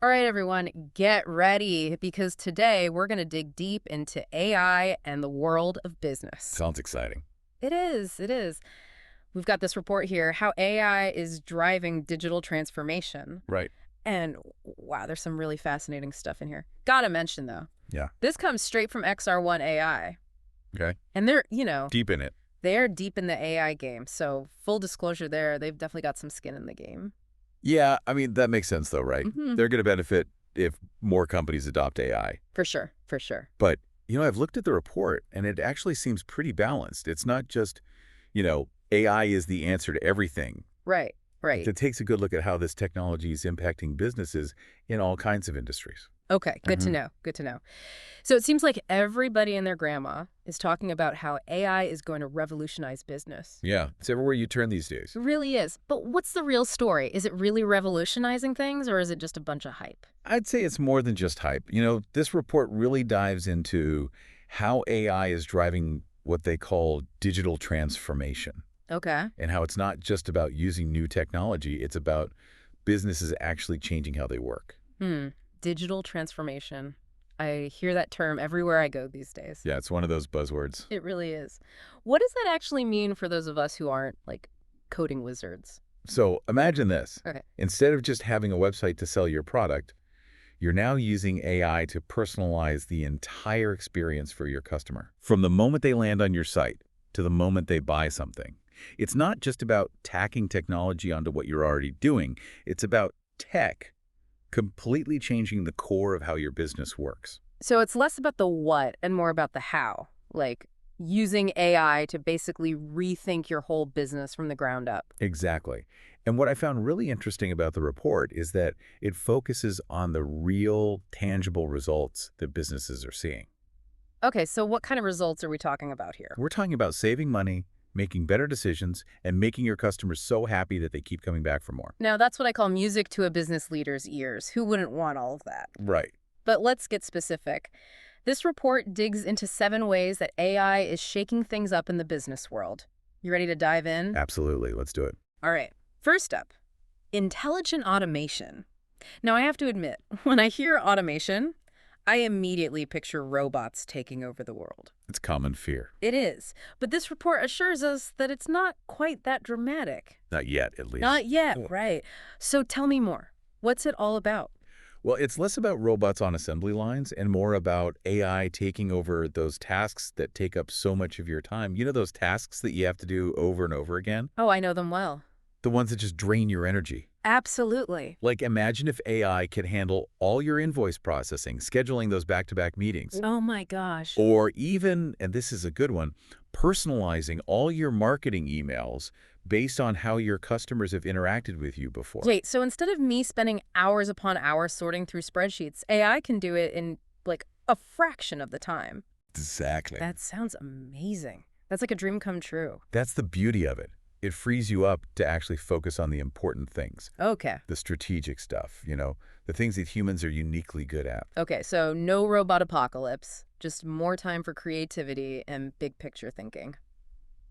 All right, everyone, get ready because today we're going to dig deep into AI and the world of business. Sounds exciting. It is, it is. We've got this report here, how AI is driving digital transformation. Right. And wow, there's some really fascinating stuff in here. Gotta mention, though, Yeah. this comes straight from XR1 AI. Okay. And they're, Deep in it. they're deep in the AI game. So full disclosure there, they've definitely got some skin in the game. Yeah, I mean, that makes sense, though, right? Hmm. They're going to benefit if more companies adopt AI. For sure, for sure. But, I've looked at the report, and it actually seems pretty balanced. It's not just, AI is the answer to everything. Right, right. It takes a good look at how this technology is impacting businesses in all kinds of industries. Okay, good to Mhm. know. Good to know. So it seems like everybody and their grandma is talking about how AI is going to revolutionize business. Yeah, it's everywhere you turn these days. It really is. But what's the real story? Is it really revolutionizing things or is it just a bunch of hype? I'd say it's more than just hype. This report really dives into how AI is driving what they call digital transformation, Okay. and how it's not just about using new technology, it's about businesses actually changing how they work. Hmm. Digital transformation. I hear that term everywhere I go these days. Yeah, it's one of those buzzwords. It really is. What does that actually mean for those of us who aren't, like, coding wizards? So imagine this. Okay. Instead of just having a website to sell your product, you're now using AI to personalize the entire experience for your customer. From the moment they land on your site to the moment they buy something. It's not just about tacking technology onto what you're already doing. It's about tech completely changing the core of how your business works. So it's less about the what and more about the how, like using AI to basically rethink your whole business from the ground up. Exactly. And what I found really interesting about the report is that it focuses on the real, tangible results that businesses are seeing. Okay, so what kind of results are we talking about here? We're talking about saving money, making better decisions, and making your customers so happy that they keep coming back for more. Now, that's what I call music to a business leader's ears. Who wouldn't want all of that? Right. But let's get specific. This report digs into 7 ways that AI is shaking things up in the business world. You ready to dive in? Absolutely. Let's do it. All right. First up, intelligent automation. Now, I have to admit, when I hear automation, I immediately picture robots taking over the world. It's common fear. It is. But this report assures us that it's not quite that dramatic. Not yet, at least. Not yet, right. So tell me more. What's it all about? Well, it's less about robots on assembly lines and more about AI taking over those tasks that take up so much of your time. You know those tasks that you have to do over and over again? Oh, I know them well. The ones that just drain your energy. Absolutely. Like, imagine if AI could handle all your invoice processing, scheduling those back-to-back meetings, Oh my gosh. or even, and this is a good one, personalizing all your marketing emails based on how your customers have interacted with you before. Wait, so instead of me spending hours upon hours sorting through spreadsheets, AI can do it in like a fraction of the time. Exactly. That sounds amazing. That's like a dream come true. That's the beauty of it. It frees you up to actually focus on the important things, Okay. the strategic stuff, the things that humans are uniquely good at. Okay, so no robot apocalypse, just more time for creativity and big picture thinking.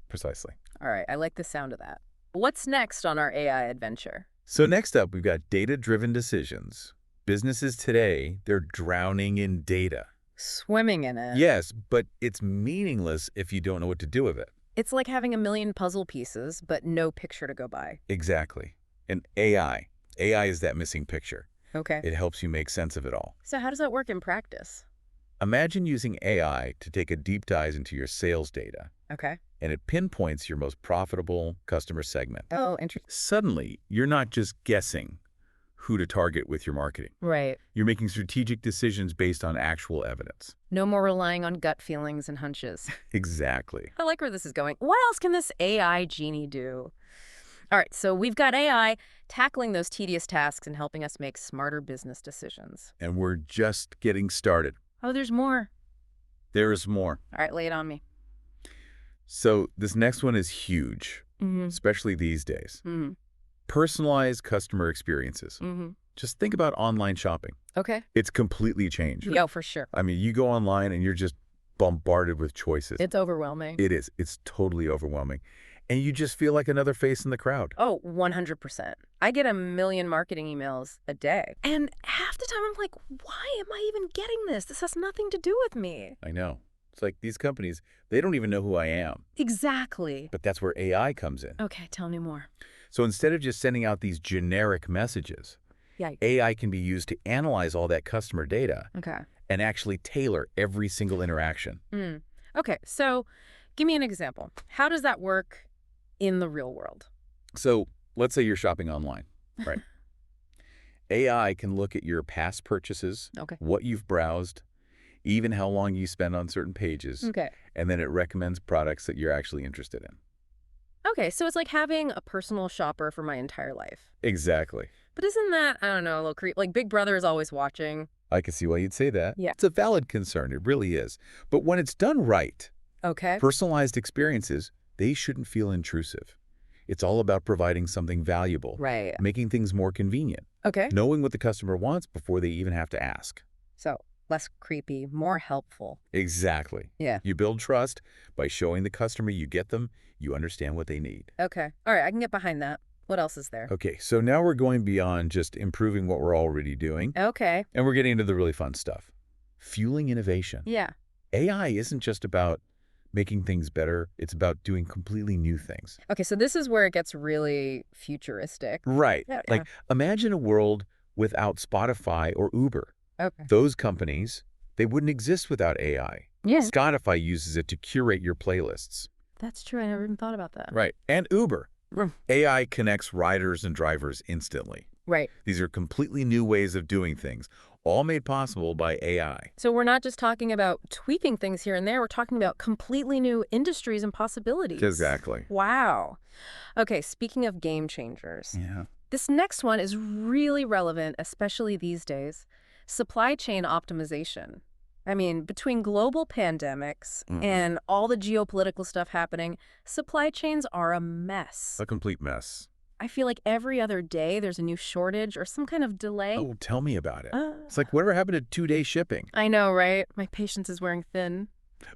Precisely. All right, I like the sound of that. What's next on our AI adventure? So next up, we've got data-driven decisions. Businesses today, they're drowning in data. Swimming in it. Yes, but it's meaningless if you don't know what to do with it. It's like having a million puzzle pieces, but no picture to go by. Exactly. And AI is that missing picture. Okay. It helps you make sense of it all. So how does that work in practice? Imagine using AI to take a deep dive into your sales data, Okay. and it pinpoints your most profitable customer segment. Oh, interesting. Suddenly, you're not just guessing who to target with your marketing. Right. You're making strategic decisions based on actual evidence. No more relying on gut feelings and hunches. Exactly. I like where this is going. What else can this AI genie do? All right, so we've got AI tackling those tedious tasks and helping us make smarter business decisions. And we're just getting started. Oh, there's more. There is more. All right, lay it on me. So this next one is huge, Mm-hmm. especially these days. Mm-hmm. Personalized customer experiences. Mm-hmm. Just think about online shopping. Okay. It's completely changed. Yeah, for sure. I mean, you go online and you're just bombarded with choices. It's overwhelming. It is. It's totally overwhelming. And you just feel like another face in the crowd. Oh, 100%. I get a million marketing emails a day. And half the time I'm like, why am I even getting this? This has nothing to do with me. I know. It's like these companies, they don't even know who I am. Exactly. But that's where AI comes in. Okay, tell me more. So instead of just sending out these generic messages, Yikes. AI can be used to analyze all that customer data Okay. and actually tailor every single interaction. Okay, so give me an example. How does that work in the real world? So let's say you're shopping online, right? AI can look at your past purchases, Okay. what you've browsed, even how long you spend on certain pages, Okay. and then it recommends products that you're actually interested in. Okay, so it's like having a personal shopper for my entire life. Exactly. But isn't that, I don't know, a little creep? Like Big Brother is always watching. I can see why you'd say that. Yeah. It's a valid concern. It really is. But when it's done right, Okay. personalized experiences, they shouldn't feel intrusive. It's all about providing something valuable, Right. making things more convenient, Okay. knowing what the customer wants before they even have to ask. So less creepy, more helpful. Exactly. Yeah. You build trust by showing the customer you get them, you understand what they need. Okay. All right, I can get behind that. What else is there? Okay, so now we're going beyond just improving what we're already doing, Okay. and we're getting into the really fun stuff. Fueling innovation. Yeah. AI isn't just about making things better, it's about doing completely new things. Okay, so this is where it gets really futuristic. Right. Yeah. Like, imagine a world without Spotify or Uber. Okay. Those companies, they wouldn't exist without AI. Yeah. Spotify uses it to curate your playlists. That's true. I never even thought about that. Right. And Uber. Mm. AI connects riders and drivers instantly. Right. These are completely new ways of doing things, all made possible by AI. So we're not just talking about tweaking things here and there. We're talking about completely new industries and possibilities. Exactly. Wow. Okay, speaking of game changers, Yeah. this next one is really relevant, especially these days. Supply chain optimization. I mean, between global pandemics and all the geopolitical stuff happening, supply chains are a mess. A complete mess. I feel like every other day there's a new shortage or some kind of delay. Oh, tell me about it. Uh, It's like whatever happened to two-day shipping? I know, right? My patience is wearing thin.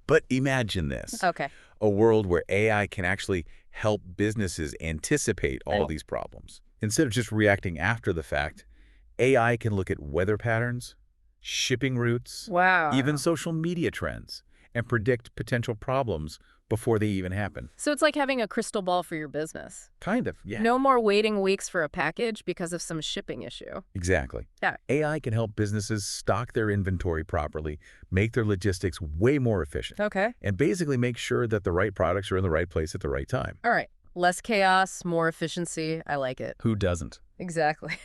But imagine this. Okay. A world where AI can actually help businesses anticipate all Oh. these problems. Instead of just reacting after the fact, AI can look at weather patterns, shipping routes, Wow. even social media trends, and predict potential problems before they even happen. So it's like having a crystal ball for your business. Kind of, yeah. No more waiting weeks for a package because of some shipping issue. Exactly. Yeah. AI can help businesses stock their inventory properly, make their logistics way more efficient, Okay. and basically make sure that the right products are in the right place at the right time. All right. Less chaos, more efficiency. I like it. Who doesn't? Exactly.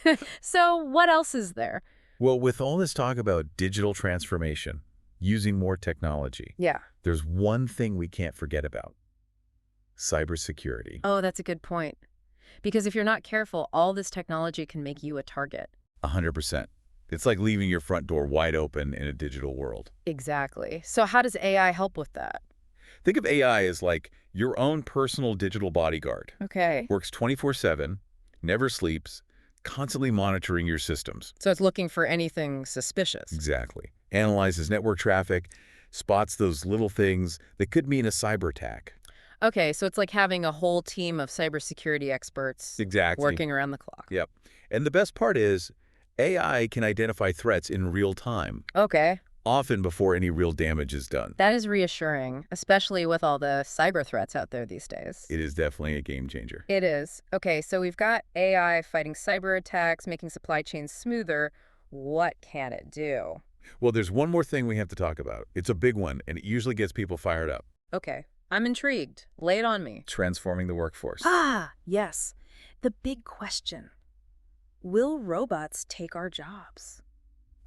So what else is there? Well, with all this talk about digital transformation, using more technology, Yeah. there's one thing we can't forget about: cybersecurity. Oh, that's a good point. Because if you're not careful, all this technology can make you a target. 100%. It's like leaving your front door wide open in a digital world. Exactly. So how does AI help with that? Think of AI as like your own personal digital bodyguard. Okay. Works 24/7, never sleeps, constantly monitoring your systems. So it's looking for anything suspicious. Exactly. Analyzes network traffic, spots those little things that could mean a cyber attack. Okay, so it's like having a whole team of cybersecurity experts Exactly. working around the clock. Yep. And the best part is AI can identify threats in real time, Okay. often before any real damage is done. That is reassuring, especially with all the cyber threats out there these days. It is definitely a game changer. It is. Okay, so we've got AI fighting cyber attacks, making supply chains smoother. What can it do? Well, there's one more thing we have to talk about. It's a big one, and it usually gets people fired up. Okay, I'm intrigued. Lay it on me. Transforming the workforce. Ah, yes. The big question. Will robots take our jobs?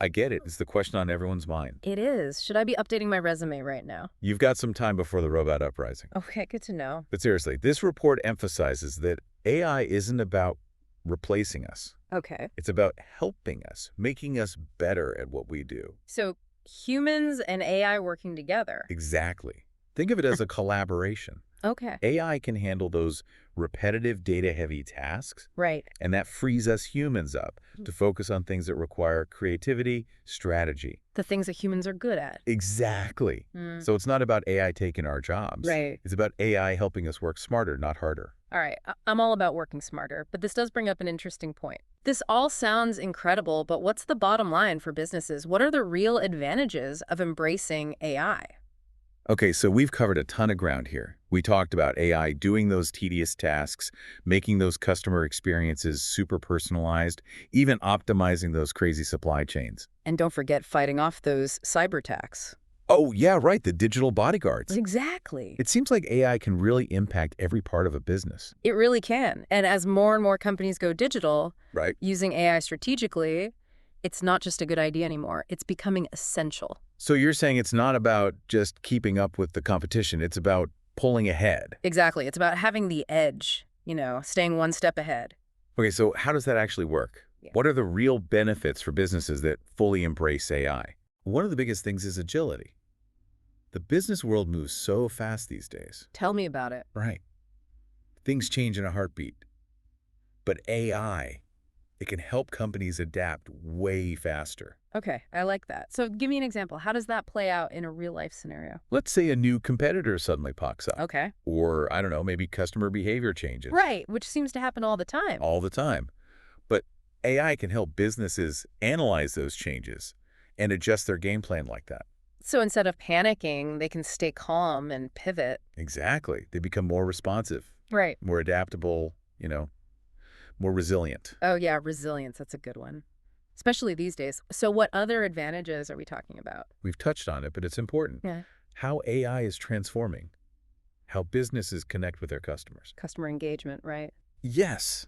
I get it. It's the question on everyone's mind. It is. Should I be updating my resume right now? You've got some time before the robot uprising. Okay, good to know. But seriously, this report emphasizes that AI isn't about replacing us. Okay. It's about helping us, making us better at what we do. So humans and AI working together. Exactly. Think of it as a collaboration. Okay. AI can handle those repetitive data-heavy tasks, Right. and that frees us humans up to focus on things that require creativity, strategy. The things that humans are good at. Exactly. Mm. So it's not about AI taking our jobs. Right. It's about AI helping us work smarter, not harder. All right, I'm all about working smarter, but this does bring up an interesting point. This all sounds incredible, but what's the bottom line for businesses? What are the real advantages of embracing AI? Okay, so we've covered a ton of ground here. We talked about AI doing those tedious tasks, making those customer experiences super personalized, even optimizing those crazy supply chains. And don't forget fighting off those cyber attacks. Oh, yeah, right, the digital bodyguards. Exactly. It seems like AI can really impact every part of a business. It really can. And as more and more companies go digital, Right. using AI strategically, it's not just a good idea anymore. It's becoming essential. So you're saying it's not about just keeping up with the competition, it's about pulling ahead. Exactly. It's about having the edge, staying one step ahead. Okay, so how does that actually work? Yeah. What are the real benefits for businesses that fully embrace AI? One of the biggest things is agility. The business world moves so fast these days. Tell me about it. Right. Things change in a heartbeat. But AI, it can help companies adapt way faster. Okay, I like that. So give me an example. How does that play out in a real life scenario? Let's say a new competitor suddenly pops up. Okay. Or, I don't know, maybe customer behavior changes. Right, which seems to happen all the time. All the time. But AI can help businesses analyze those changes and adjust their game plan like that. So instead of panicking, they can stay calm and pivot. Exactly. They become more responsive, Right. more adaptable, more resilient. Oh, yeah, resilience. That's a good one. Especially these days. So what other advantages are we talking about? We've touched on it, but it's important. Yeah. How AI is transforming how businesses connect with their customers. Customer engagement, right? Yes.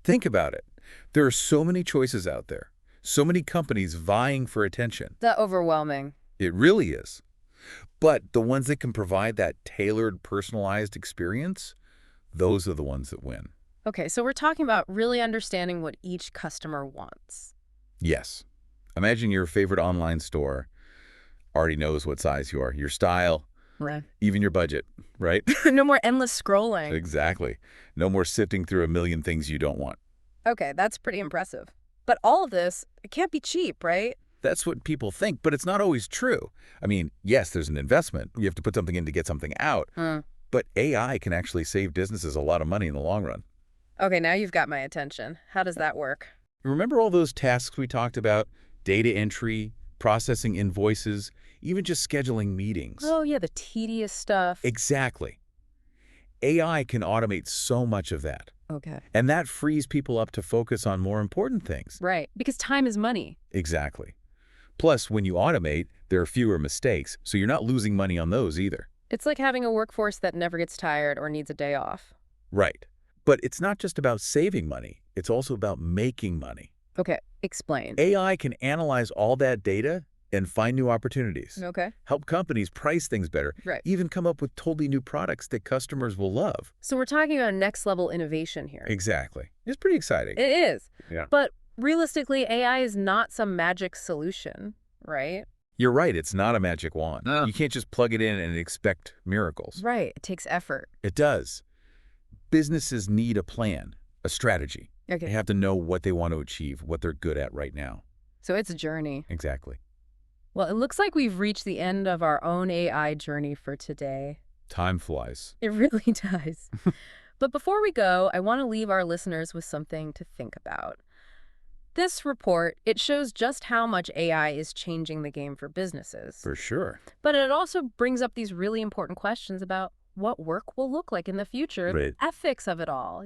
Think about it. There are so many choices out there, so many companies vying for attention. That overwhelming. It really is. But the ones that can provide that tailored, personalized experience, those are the ones that win. Okay, so we're talking about really understanding what each customer wants. Yes. Imagine your favorite online store already knows what size you are, your style, Right. even your budget, right? No more endless scrolling. Exactly. No more sifting through a million things you don't want. Okay, that's pretty impressive. But all of this, it can't be cheap, right? That's what people think, but it's not always true. I mean, yes, there's an investment. You have to put something in to get something out. But AI can actually save businesses a lot of money in the long run. Okay, now you've got my attention. How does that work? Remember all those tasks we talked about? Data entry, processing invoices, even just scheduling meetings. Oh, yeah, the tedious stuff. Exactly. AI can automate so much of that. Okay. And that frees people up to focus on more important things. Right, because time is money. Exactly. Plus, when you automate, there are fewer mistakes, so you're not losing money on those either. It's like having a workforce that never gets tired or needs a day off. Right. But it's not just about saving money. It's also about making money. Okay, explain. AI can analyze all that data and find new opportunities. Okay. Help companies price things better. Right. Even come up with totally new products that customers will love. So we're talking about next level innovation here. Exactly. It's pretty exciting. It is. Yeah. But realistically, AI is not some magic solution, right? You're right. It's not a magic wand. You can't just plug it in and expect miracles. Right. It takes effort. It does. Businesses need a plan, a strategy. Okay. They have to know what they want to achieve, what they're good at right now. So it's a journey. Exactly. Well, it looks like we've reached the end of our own AI journey for today. Time flies. It really does. But before we go, I want to leave our listeners with something to think about. This report, it shows just how much AI is changing the game for businesses. For sure. But it also brings up these really important questions about what work will look like in the future, Right. the ethics of it all,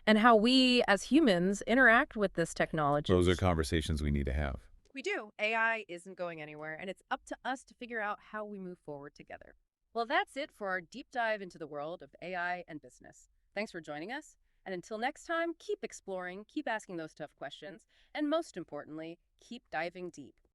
and how we as humans interact with this technology. Those are conversations we need to have. We do. AI isn't going anywhere, and it's up to us to figure out how we move forward together. Well, that's it for our deep dive into the world of AI and business. Thanks for joining us. And until next time, keep exploring, keep asking those tough questions, and most importantly, keep diving deep.